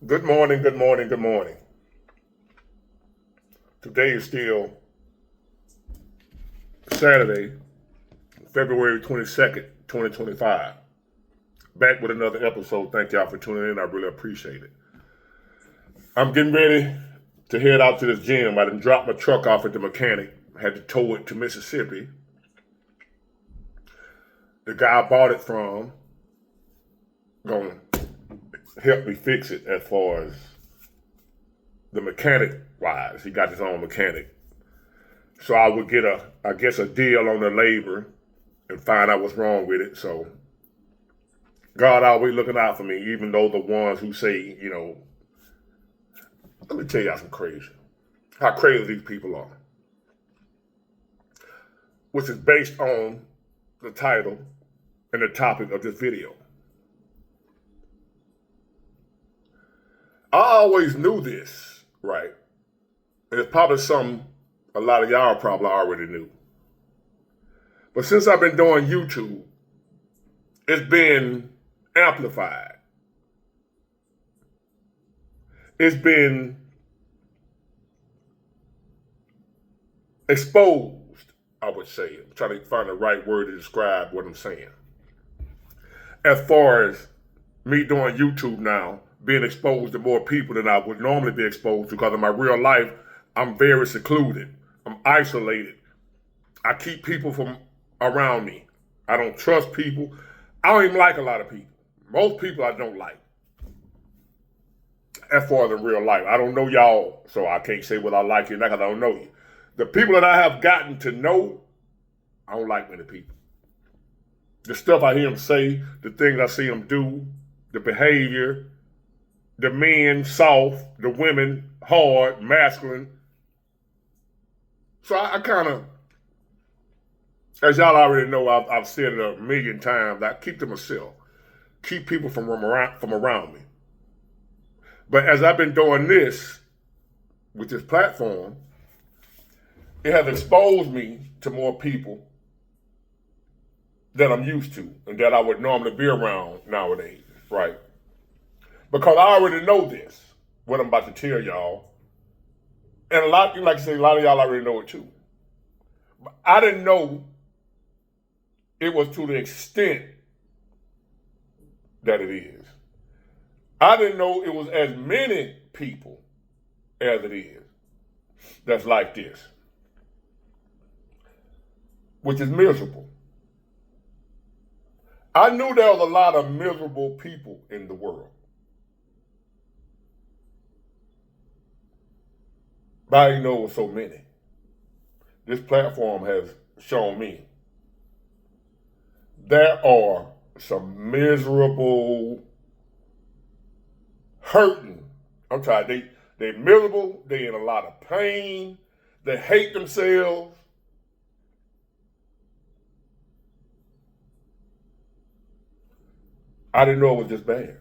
Good morning, good morning, good morning. Today is still Saturday, February 22nd, 2025. Back with another episode. Thank y'all for tuning in. I really appreciate it. I'm getting ready to head out to this gym. I done dropped my truck off at the mechanic. I had to tow it to Mississippi. The guy I bought it from gonna help me fix it as far as the mechanic wise. He got his own mechanic. So I would get a deal on the labor and find out what's wrong with it. So God always looking out for me, even though the ones who say, let me tell y'all some crazy. How crazy these people are. Which is based on the title and the topic of this video. I always knew this, right? And it's probably something a lot of y'all probably already knew. But since I've been doing YouTube, it's been amplified. It's been exposed, I would say. I'm trying to find the right word to describe what I'm saying. As far as me doing YouTube now, being exposed to more people than I would normally be exposed to, because in my real life, I'm very secluded. I'm isolated. I keep people from around me. I don't trust people. I don't even like a lot of people. Most people I don't like. As far as in real life, I don't know y'all, so I can't say what I like you, because I don't know you. The people that I have gotten to know, I don't like many people. The stuff I hear them say, the things I see them do, the behavior, the men soft, the women hard, masculine. So I kind of, as y'all already know, I've said it a million times, I keep to myself. Keep people from around me. But as I've been doing this with this platform, it has exposed me to more people that I'm used to and that I would normally be around nowadays, right? Because I already know this, what I'm about to tell y'all. And like I say, a lot of y'all already know it too. But I didn't know it was to the extent that it is. I didn't know it was as many people as it is that's like this, which is miserable. I knew there was a lot of miserable people in the world, but I didn't know it was so many. This platform has shown me there are some miserable, hurting. I'm tired. They're miserable. They're in a lot of pain. They hate themselves. I didn't know it was this bad.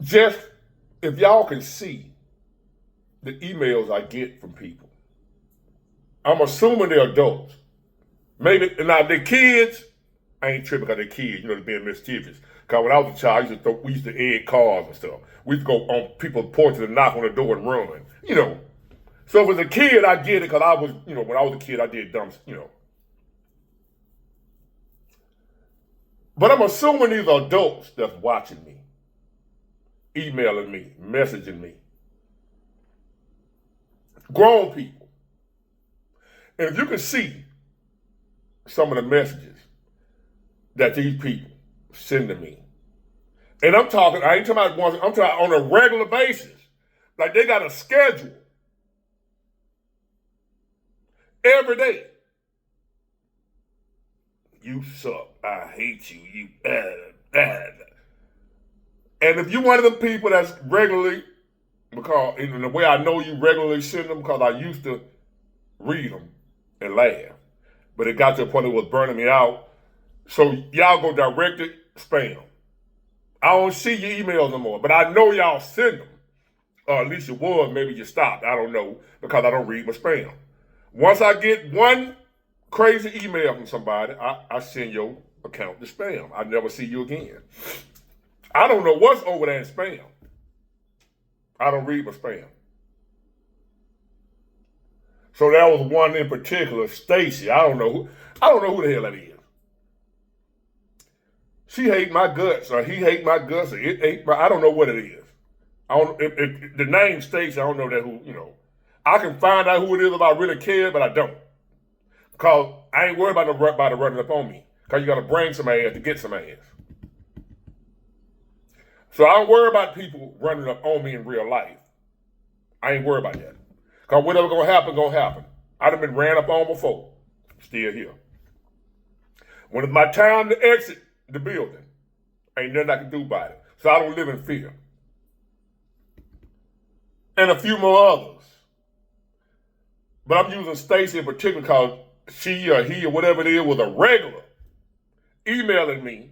Just if y'all can see the emails I get from people, I'm assuming they're adults. Maybe now they're kids. I ain't tripping because they're kids. They're being mischievous. Because when I was a child, we used to egg cars and stuff. We used to go on people's porches and knock on the door and run. So if it was a kid, I get it because I was, when I was a kid, I did dumb. But I'm assuming these are adults that's watching me, emailing me, messaging me. Grown people. And if you can see some of the messages that these people send to me, and I ain't talking about once, I'm talking on a regular basis. Like they got a schedule every day. You suck. I hate you. You bad. And if you one of them people that's regularly, because in the way I know you regularly send them, because I used to read them and laugh. But it got to a point it was burning me out. So y'all go direct it, spam. I don't see your emails no more, but I know y'all send them. Or at least it was, maybe you stopped. I don't know, because I don't read my spam. Once I get one crazy email from somebody, I send your account to spam. I never see you again. I don't know what's over there in spam. I don't read my spam. So that was one in particular, Stacy. I don't know who the hell that is. She hate my guts, or he hate my guts, or it hate my, I don't know what it is. I don't, the name Stacy, I don't know that who, I can find out who it is if I really care, but I don't. Because I ain't worried about nobody running up on me. Because you got to bring some ass to get some ass. So I don't worry about people running up on me in real life. I ain't worried about that. Because whatever going to happen. I done been ran up on before. Still here. When it's my time to exit the building, ain't nothing I can do about it. So I don't live in fear. And a few more others. But I'm using Stacy in particular because she or he or whatever it is was a regular emailing me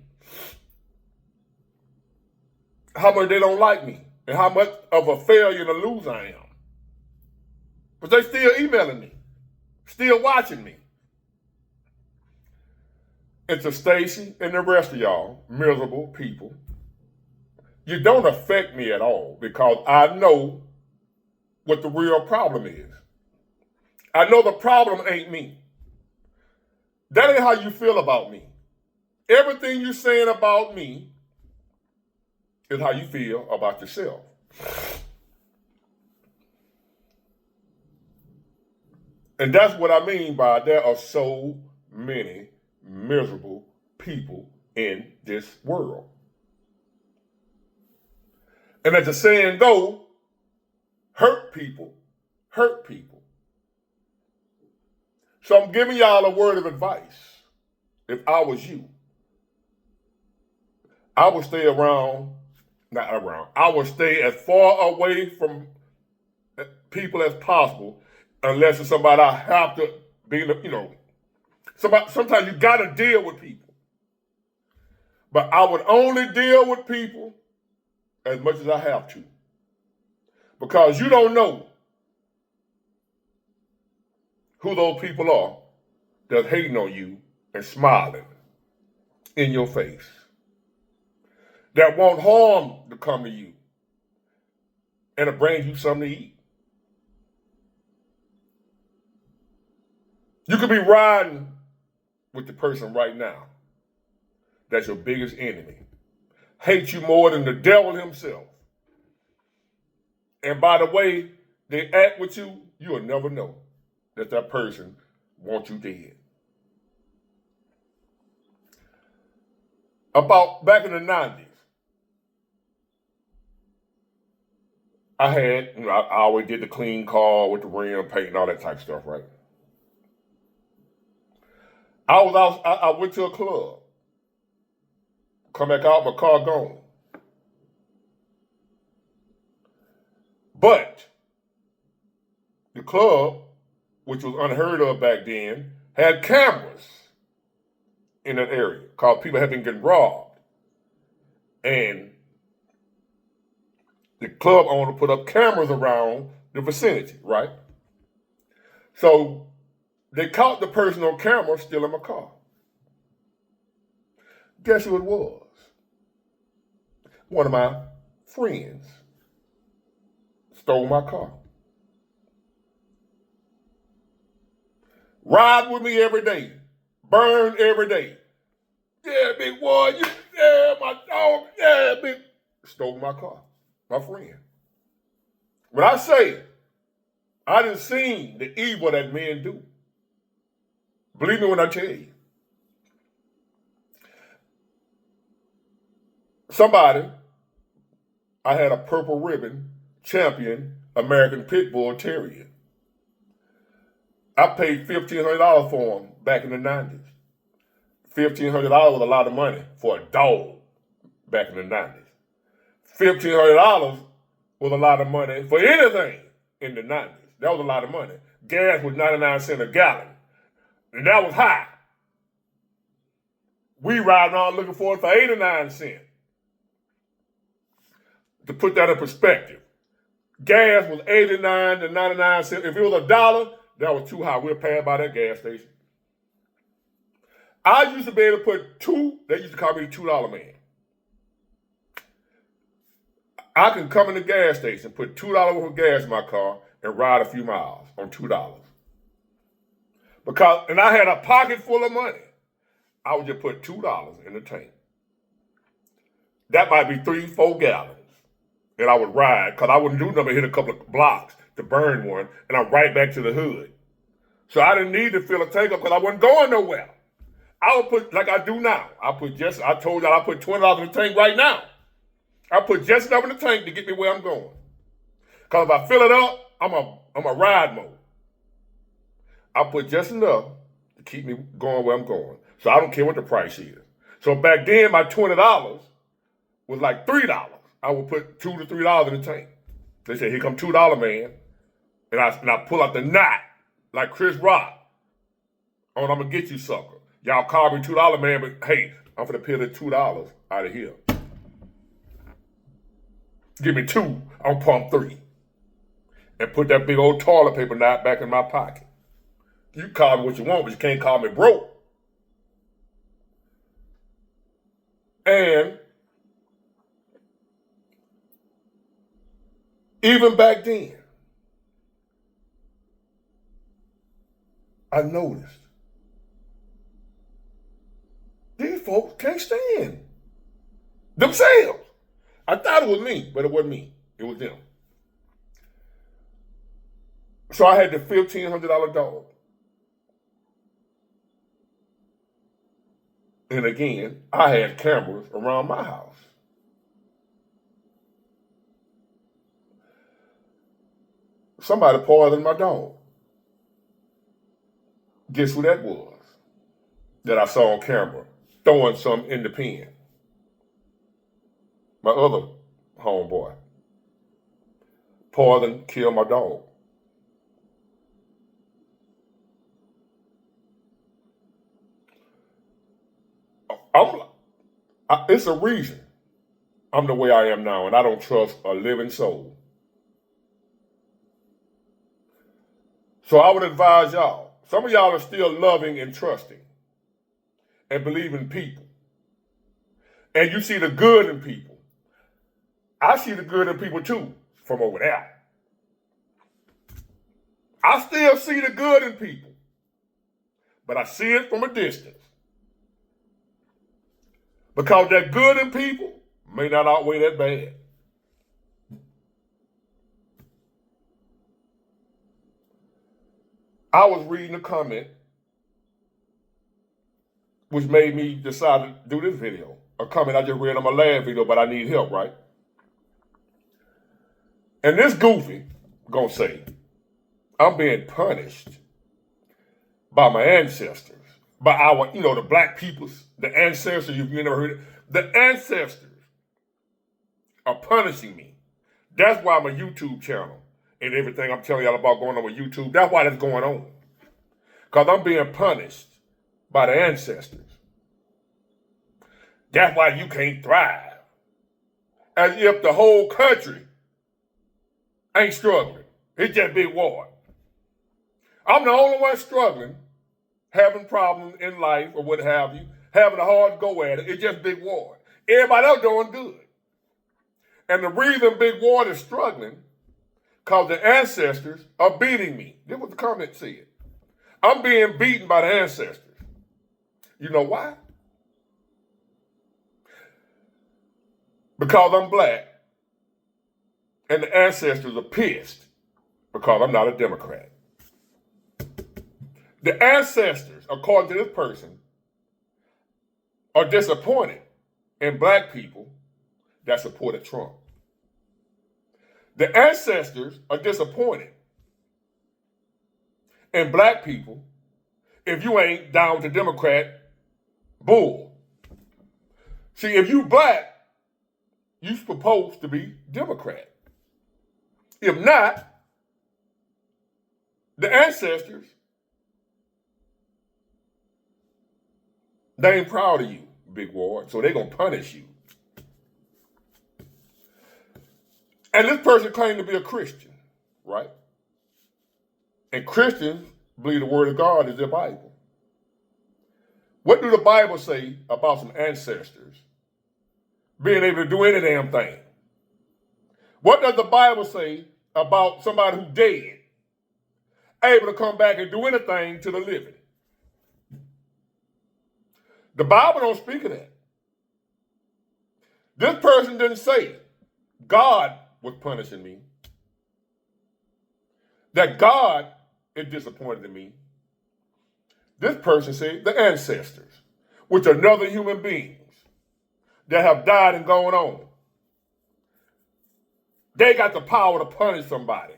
how much they don't like me and how much of a failure and a loser I am. But they still emailing me, still watching me. And to Stacy and the rest of y'all, miserable people, you don't affect me at all because I know what the real problem is. I know the problem ain't me. That ain't how you feel about me. Everything you're saying about me is how you feel about yourself. And that's what I mean by there are so many miserable people in this world. And as the saying goes, hurt people hurt people. So I'm giving y'all a word of advice. If I was you, I would stay I would stay as far away from people as possible unless it's somebody I have to be, sometimes you got to deal with people. But I would only deal with people as much as I have to. Because you don't know who those people are that's hating on you and smiling in your face. That want harm to come to you and to bring you something to eat. You could be riding with the person right now that's your biggest enemy. Hates you more than the devil himself. And by the way they act with you, you'll never know that person wants you dead. About back in the 90s, I always did the clean car with the rim, paint, and all that type of stuff, right? I went to a club. Come back out, my car gone. But the club, which was unheard of back then, had cameras in that area because people had been getting robbed. And the club owner put up cameras around the vicinity, right? So they caught the person on camera stealing my car. Guess who it was? One of my friends stole my car. Ride with me every day. Burn every day. Yeah, big boy. Yeah, my dog. Yeah, big. Stole my car. My friend. When I say I done seen the evil that men do, believe me when I tell you. I had a purple ribbon champion American Pit Bull Terrier. I paid $1,500 for him back in the 90s. $1,500 was a lot of money for a dog back in the 90s. $1,500 was a lot of money for anything in the 90s. That was a lot of money. Gas was 99 cents a gallon. And that was high. We ride around looking for it for 89 cents. To put that in perspective, gas was 89 to 99 cents. If it was $1, that was too high. We'll pass by that gas station. I used to be able to put they used to call me the $2 man. I can come in the gas station, put $2 worth of gas in my car, and ride a few miles on $2. And I had a pocket full of money. I would just put $2 in the tank. That might be 3-4 gallons. And I would ride, because I wouldn't do nothing but hit a couple of blocks to burn one, and I'm right back to the hood. So I didn't need to fill a tank up because I wasn't going nowhere. I would put, like I do now, I told y'all I put $20 in the tank right now. I put just enough in the tank to get me where I'm going. Because if I fill it up, I'm a ride mode. I put just enough to keep me going where I'm going. So I don't care what the price is. So back then, my $20 was like $3. I would put $2 to $3 in the tank. They said, here come $2 man. And I pull out the knot like Chris Rock. I'm going to get you, sucker. Y'all call me $2 man, but hey, I'm going to pay the $2 out of here. Give me 2, I'll pump 3. And put that big old toilet paper knot back in my pocket. You call me what you want, but you can't call me broke. And even back then, I noticed these folks can't stand themselves. I thought it was me, but it wasn't me. It was them. So I had the $1,500 dog. And again, I had cameras around my house. Somebody poisoned my dog. Guess who that was? That I saw on camera throwing some in the pen. My other homeboy. Poison killed my dog. It's a reason I'm the way I am now, and I don't trust a living soul. So I would advise y'all, some of y'all are still loving and trusting and believing people. And you see the good in people. I see the good in people too, from over there. I still see the good in people, but I see it from a distance. Because that good in people may not outweigh that bad. I was reading a comment which made me decide to do this video. A comment I just read on my last video, but I need help, right? And this goofy gonna say, I'm being punished by my ancestors, by our, the black peoples, the ancestors, if you never heard it, the ancestors are punishing me. That's why my YouTube channel and everything I'm telling y'all about going on with YouTube, that's why that's going on. Because I'm being punished by the ancestors. That's why you can't thrive. As if the whole country ain't struggling. It's just Big Ward. I'm the only one struggling, having problems in life or what have you, having a hard go at it. It's just Big Ward. Everybody else doing good. And the reason Big Ward is struggling, because the ancestors are beating me. This is what the comment said. I'm being beaten by the ancestors. You know why? Because I'm black. And the ancestors are pissed because I'm not a Democrat. The ancestors, according to this person, are disappointed in black people that supported Trump. The ancestors are disappointed in black people if you ain't down to Democrat bull. See, if you black, you supposed to be Democrat. If not, the ancestors, they ain't proud of you, Big Ward, so they gonna punish you. And this person claimed to be a Christian, right? And Christians believe the word of God is their Bible. What do the Bible say about some ancestors being able to do any damn thing? What does the Bible say about somebody who's dead able to come back and do anything to the living? The Bible don't speak of that. This person didn't say God was punishing me, that God is disappointed in me. This person said the ancestors, which are other human beings that have died and gone on. They got the power to punish somebody.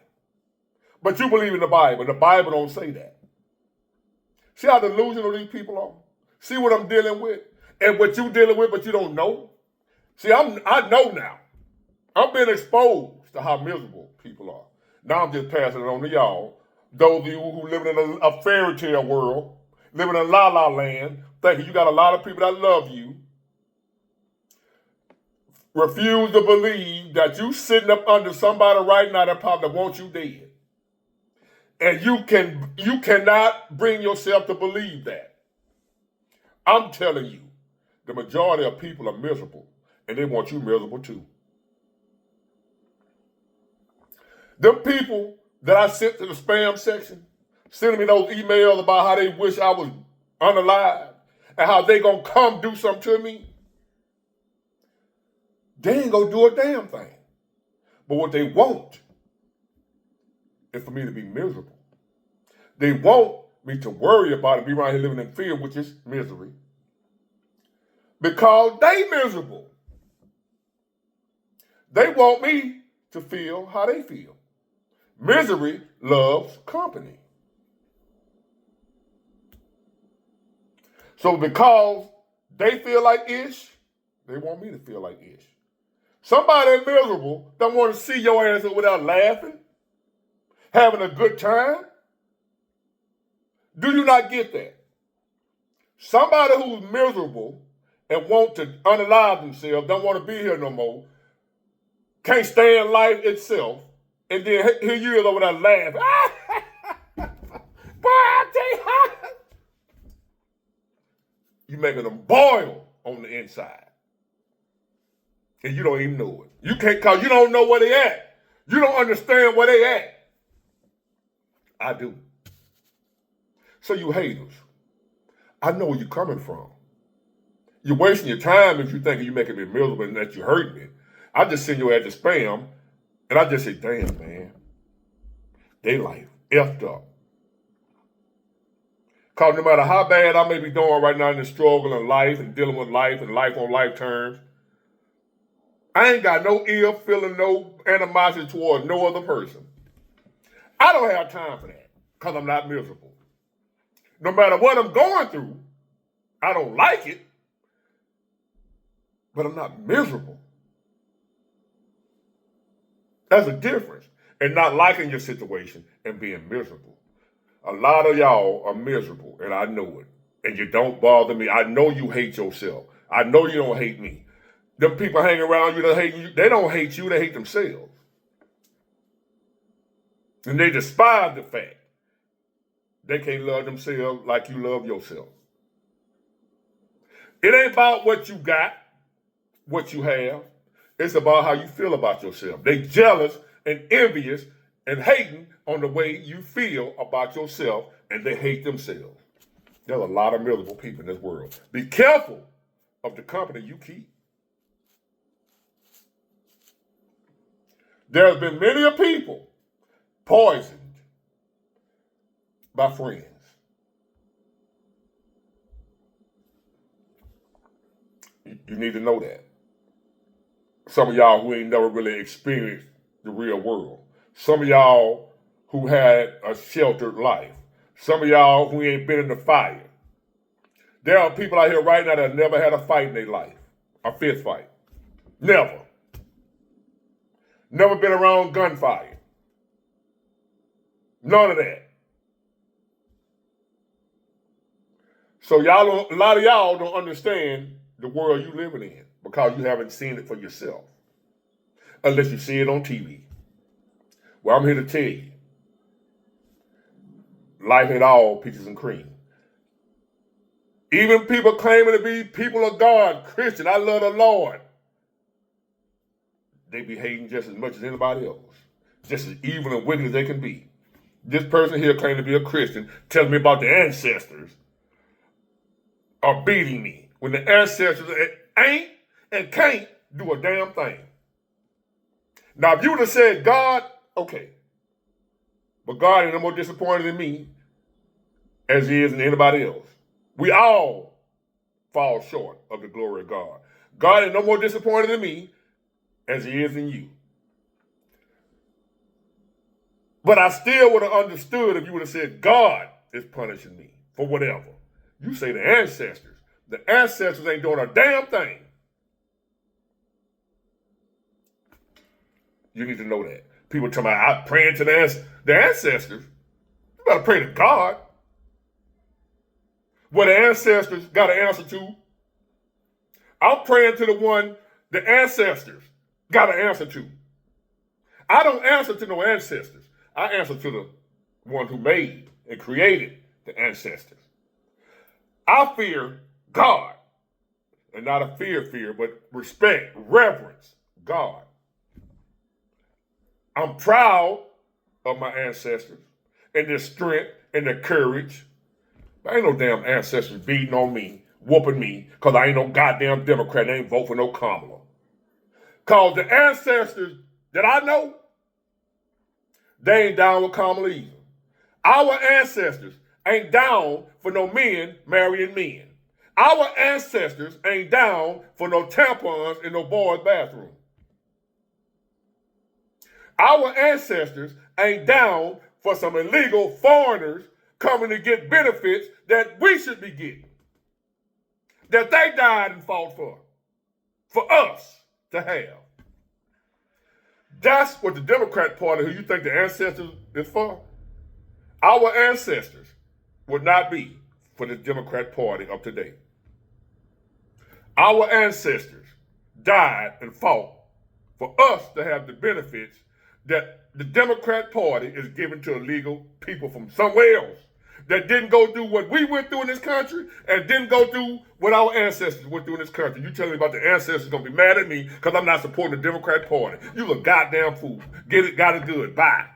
But you believe in the Bible. The Bible don't say that. See how delusional these people are? See what I'm dealing with? And what you dealing with, but you don't know? See, I know now. I'm being exposed to how miserable people are. Now I'm just passing it on to y'all. Those of you who live in a fairy tale world, living in la la land, thinking you got a lot of people that love you, refuse to believe that you sitting up under somebody right now that probably wants you dead. And you cannot bring yourself to believe that. I'm telling you, the majority of people are miserable, and they want you miserable too. Them people that I sent to the spam section, sending me those emails about how they wish I was unalive and how they gonna come do something to me, they ain't gonna do a damn thing. But what they want is for me to be miserable. They want me to worry about it, be around here living in fear, which is misery, because they miserable. They want me to feel how they feel. Misery loves company. So because they feel like ish, they want me to feel like ish. Somebody miserable don't want to see your ass without laughing, having a good time. Do you not get that? Somebody who's miserable and want to unalive themselves, don't want to be here no more, can't stand life itself, and then here you is over there laughing. Boy, I tell you, you making them boil on the inside. And you don't even know it. You can't, cause you don't know where they at. You don't understand where they at. I do. So you haters, I know where you're coming from. You're wasting your time if you think you're making me miserable and that you hurt me. I just send you at the spam, and I just say, damn, man, they life effed up. Because no matter how bad I may be doing right now in the struggle of life and dealing with life and life on life terms, I ain't got no ill feeling, no animosity towards no other person. I don't have time for that because I'm not miserable. No matter what I'm going through, I don't like it, but I'm not miserable. That's a difference in not liking your situation and being miserable. A lot of y'all are miserable, and I know it. And you don't bother me. I know you hate yourself. I know you don't hate me. Them people hanging around you that hate you, they don't hate you, they hate themselves. And they despise the fact they can't love themselves like you love yourself. It ain't about what you got, what you have. It's about how you feel about yourself. They jealous and envious and hating on the way you feel about yourself, and they hate themselves. There's a lot of miserable people in this world. Be careful of the company you keep. There have been many people poisoned by friends. You need to know that. Some of y'all who ain't never really experienced the real world. Some of y'all who had a sheltered life. Some of y'all who ain't been in the fire. There are people out here right now that never had a fight in their life. A fist fight. Never. Never been around gunfire. None of that. So a lot of y'all don't understand the world you living in because you haven't seen it for yourself. Unless you see it on TV. Well, I'm here to tell you, life ain't all peaches and cream. Even people claiming to be people of God, Christian, I love the Lord. They be hating just as much as anybody else. Just as evil and wicked as they can be. This person here claiming to be a Christian, telling me about the ancestors are beating me when the ancestors ain't and can't do a damn thing. Now, if you would have said God, okay. But God ain't no more disappointed in me as he is in anybody else. We all fall short of the glory of God. God ain't no more disappointed in me as he is in you. But I still would have understood if you would have said God is punishing me for whatever. You say the ancestors. The ancestors ain't doing a damn thing. You need to know that. People talking about praying to the ancestors. You better pray to God. What the ancestors got an answer to. I'm praying to the one the ancestors got an answer to. I don't answer to no ancestors. I answer to the one who made and created the ancestors. I fear God. And not a fear, but respect, reverence God. I'm proud of my ancestors and their strength and their courage. But ain't no damn ancestors beating on me, whooping me, because I ain't no goddamn Democrat and I ain't vote for no Kamala. Because the ancestors that I know, they ain't down with Kamala either. Our ancestors ain't down for no men marrying men. Our ancestors ain't down for no tampons in no boys' bathroom. Our ancestors ain't down for some illegal foreigners coming to get benefits that we should be getting. That they died and fought for us to have. That's what the Democrat Party, who you think the ancestors is for, our ancestors would not be for the Democrat Party of today. Our ancestors died and fought for us to have the benefits that the Democrat Party is giving to illegal people from somewhere else that didn't go through what we went through in this country and didn't go through what our ancestors went through in this country. You telling me about the ancestors going to be mad at me because I'm not supporting the Democrat Party. You a goddamn fool. Get it, got it good. Bye.